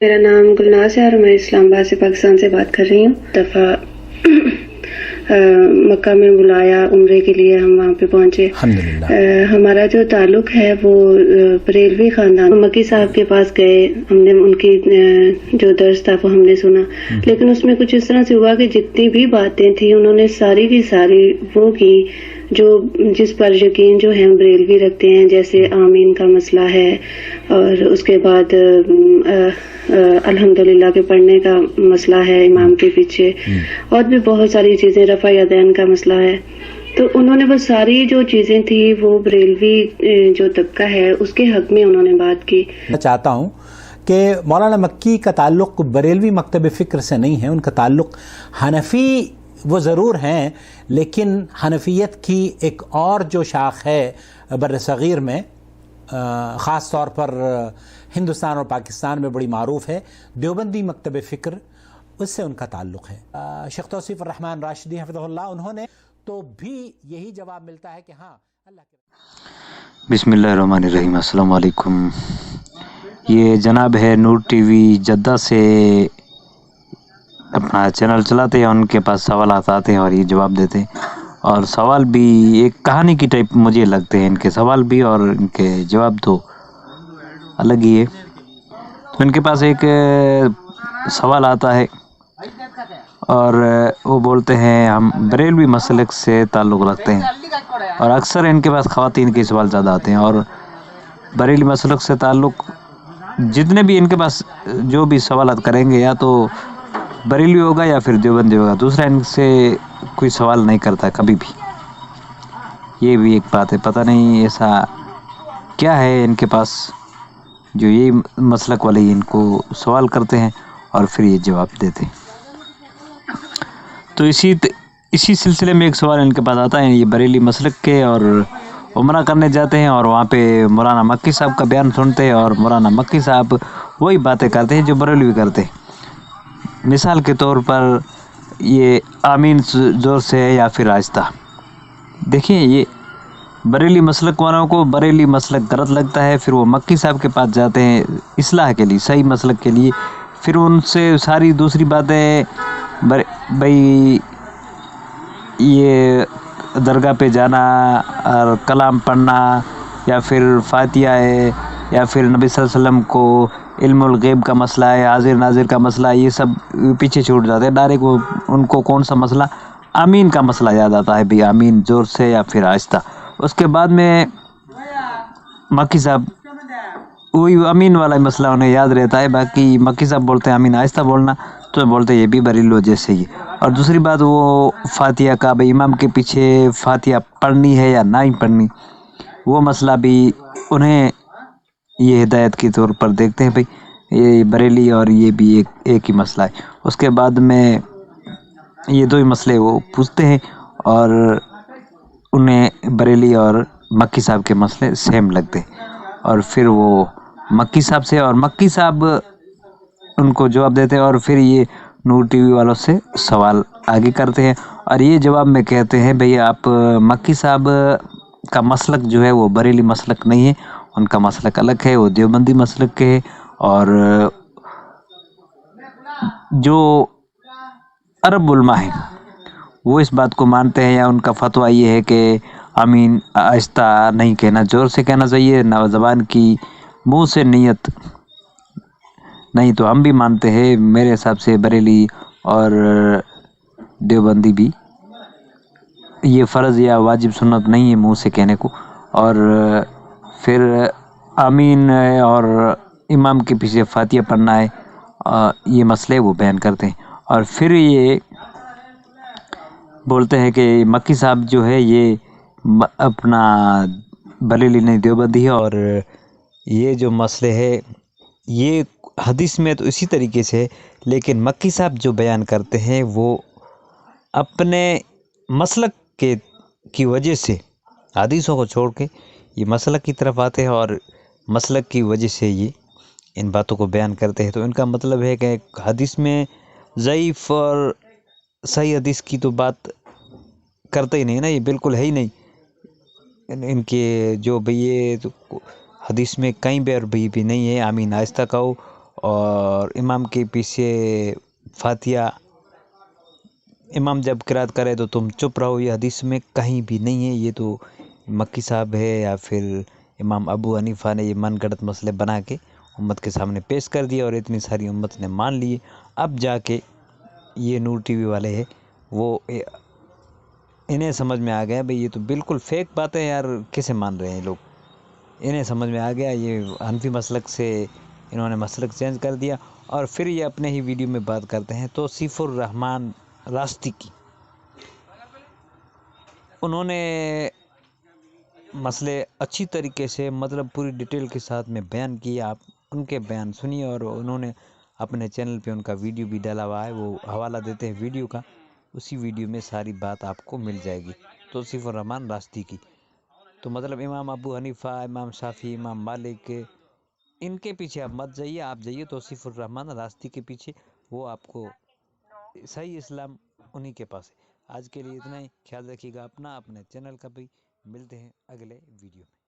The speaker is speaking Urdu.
میرا نام گلناز ہے اور میں اسلام آباد سے پاکستان سے بات کر رہی ہوں. دفعہ مکہ میں بلایا عمرے کے لیے، ہم وہاں پہ پہنچے. الحمدللہ. ہمارا جو تعلق ہے وہ بریلوی خاندان، مکی صاحب کے پاس گئے، ہم نے ان کی جو درس تھا وہ ہم نے سنا، لیکن اس میں کچھ اس طرح سے ہوا کہ جتنی بھی باتیں تھیں انہوں نے ساری کی ساری وہ کی جو جس پر یقین جو ہے بریلوی رکھتے ہیں، جیسے آمین کا مسئلہ ہے، اور اس کے بعد الحمدللہ کے پڑھنے کا مسئلہ ہے امام کے پیچھے، اور بھی بہت ساری چیزیں، رفع یدین کا مسئلہ ہے. تو انہوں نے بس ساری جو چیزیں تھی وہ بریلوی جو طبقہ ہے اس کے حق میں انہوں نے بات کی. میں چاہتا ہوں کہ مولانا مکی کا تعلق بریلوی مکتب فکر سے نہیں ہے، ان کا تعلق حنفی وہ ضرور ہیں، لیکن حنفیت کی ایک اور جو شاخ ہے بر صغیر میں، خاص طور پر ہندوستان اور پاکستان میں بڑی معروف ہے، دیوبندی مکتب فکر، اس سے ان کا تعلق ہے. شیخ توصیف الرحمن راشدی حفظہ اللہ، انہوں نے تو بھی یہی جواب ملتا ہے کہ ہاں اللہ کے. بسم اللہ الرحمن الرحیم. السلام علیکم. یہ جناب ہے نور ٹی وی جدہ سے اپنا چینل چلاتے ہیں، ان کے پاس سوالات آتے ہیں اور یہ جواب دیتے ہیں، اور سوال بھی ایک کہانی کی ٹائپ مجھے لگتے ہیں ان کے سوال بھی، اور ان کے جواب تو الگ ہی ہے. تو ان کے پاس ایک سوال آتا ہے اور وہ بولتے ہیں ہم بریلوی مسلک سے تعلق رکھتے ہیں، اور اکثر ان کے پاس خواتین کے سوال زیادہ آتے ہیں، اور بریلوی مسلک سے تعلق جتنے بھی ان کے پاس جو بھی سوالات کریں گے یا تو بریلوی ہوگا یا پھر دیوبندی ہوگا، دوسرا ان سے کوئی سوال نہیں کرتا کبھی بھی. یہ بھی ایک بات ہے، پتہ نہیں ایسا کیا ہے ان کے پاس جو یہ مسلک والے ان کو سوال کرتے ہیں اور پھر یہ جواب دیتے ہیں. تو اسی سلسلے میں ایک سوال ان کے پاس آتا ہے، یہ بریلی مسلک کے، اور عمرہ کرنے جاتے ہیں اور وہاں پہ مولانا مکی صاحب کا بیان سنتے ہیں، اور مولانا مکی صاحب وہی باتیں کرتے ہیں جو بریلوی کرتے ہیں. مثال کے طور پر یہ آمین زور سے ہے یا پھر آہستہ. دیکھیں یہ بریلی مسلک والوں کو بریلی مسلک غلط لگتا ہے، پھر وہ مکی صاحب کے پاس جاتے ہیں اصلاح کے لیے، صحیح مسلک کے لیے، پھر ان سے ساری دوسری باتیں بھائی یہ درگاہ پہ جانا اور کلام پڑھنا یا پھر فاتحہ ہے یا پھر نبی صلی اللہ علیہ وسلم کو علم الغیب کا مسئلہ ہے، حاضر ناظر کا مسئلہ ہے، یہ سب پیچھے چھوٹ جاتے ہیں. ڈائریکٹ ان کو کون سا مسئلہ، آمین کا مسئلہ یاد آتا ہے، بھی آمین زور سے یا پھر آہستہ. اس کے بعد میں مکی صاحب وہی امین والا مسئلہ انہیں یاد رہتا ہے، باقی مکی صاحب بولتے ہیں امین آہستہ بولنا، تو بولتے ہیں یہ بھی بریلو جیسے ہی. اور دوسری بات وہ فاتحہ کا، بھائی امام کے پیچھے فاتحہ پڑھنی ہے یا نہیں پڑھنی، وہ مسئلہ بھی انہیں یہ ہدایت کے طور پر دیکھتے ہیں، بھائی یہ بریلی اور یہ بھی ایک ہی مسئلہ ہے. اس کے بعد میں یہ دو ہی مسئلے وہ پوچھتے ہیں، اور انہیں بریلی اور مکی صاحب کے مسئلے سیم لگتے ہیں، اور پھر وہ مکی صاحب سے، اور مکی صاحب ان کو جواب دیتے ہیں، اور پھر یہ نور ٹی وی والوں سے سوال آگے کرتے ہیں، اور یہ جواب میں کہتے ہیں بھئی آپ مکی صاحب کا مسلک جو ہے وہ بریلی مسلک نہیں ہے، ان کا مسلک الگ ہے، وہ دیوبندی مسلک کے ہے. اور جو عرب علماء ہیں وہ اس بات کو مانتے ہیں، یا ان کا فتویٰ یہ ہے کہ آمین آہستہ نہیں کہنا، زور سے کہنا چاہیے، نہ زبان کی منہ سے نیت نہیں. تو ہم بھی مانتے ہیں، میرے حساب سے بریلی اور دیوبندی بھی یہ فرض یا واجب سنت نہیں ہے منہ سے کہنے کو. اور پھر آمین اور امام کے پیچھے فاتحہ پڑھنا ہے، یہ مسئلے وہ بیان کرتے ہیں. اور پھر یہ بولتے ہیں کہ مکی صاحب جو ہے یہ اپنا بریلی نہیں دیوبندی ہے، اور یہ جو مسئلے ہے یہ حدیث میں تو اسی طریقے سے، لیکن مکی صاحب جو بیان کرتے ہیں وہ اپنے مسلک کی وجہ سے حدیثوں کو چھوڑ کے یہ مسلک کی طرف آتے ہیں، اور مسلک کی وجہ سے یہ ان باتوں کو بیان کرتے ہیں. تو ان کا مطلب ہے کہ حدیث میں ضعیف اور صحیح حدیث کی تو بات کرتے ہی نہیں نا، یہ بالکل ہے ہی نہیں ان کے جو بھئی یہ حدیث میں کہیں بھی اور بھی نہیں ہے آمین آہستہ کہو اور امام کے پیچھے فاتحہ امام جب قرات کرے تو تم چپ رہو، یہ حدیث میں کہیں بھی نہیں ہے. یہ تو مکی صاحب ہے یا پھر امام ابو حنیفہ نے یہ من گھڑت مسئلے بنا کے امت کے سامنے پیش کر دیا اور اتنی ساری امت نے مان لیے. اب جا کے یہ نور ٹی وی والے ہیں وہ انہیں سمجھ میں آ گیا بھئی یہ تو بالکل فیک بات ہے یار، کیسے مان رہے ہیں لوگ. انہیں سمجھ میں آ گیا یہ حنفی مسلک سے انہوں نے مسلک چینج کر دیا. اور پھر یہ اپنے ہی ویڈیو میں بات کرتے ہیں توصیف الرحمن راستی کی. انہوں نے مسئلے اچھی طریقے سے مطلب پوری ڈیٹیل کے ساتھ میں بیان کیا. آپ ان کے بیان سنیے اور انہوں نے اپنے چینل پہ ان کا ویڈیو بھی ڈالا ہوا ہے، وہ حوالہ دیتے ہیں ویڈیو کا، اسی ویڈیو میں ساری بات آپ کو مل جائے گی توصیف الرحمن راستی کی. تو مطلب امام ابو حنیفہ، امام شافعی، امام مالک، ان کے پیچھے آپ مت جائیے، آپ جائیے توصیف الرحمن راستی کے پیچھے، وہ آپ کو صحیح اسلام انہی کے پاس ہے. آج کے لیے اتنا ہی. خیال رکھیے گا اپنا، اپنے چینل کا بھی. ملتے ہیں اگلے ویڈیو میں.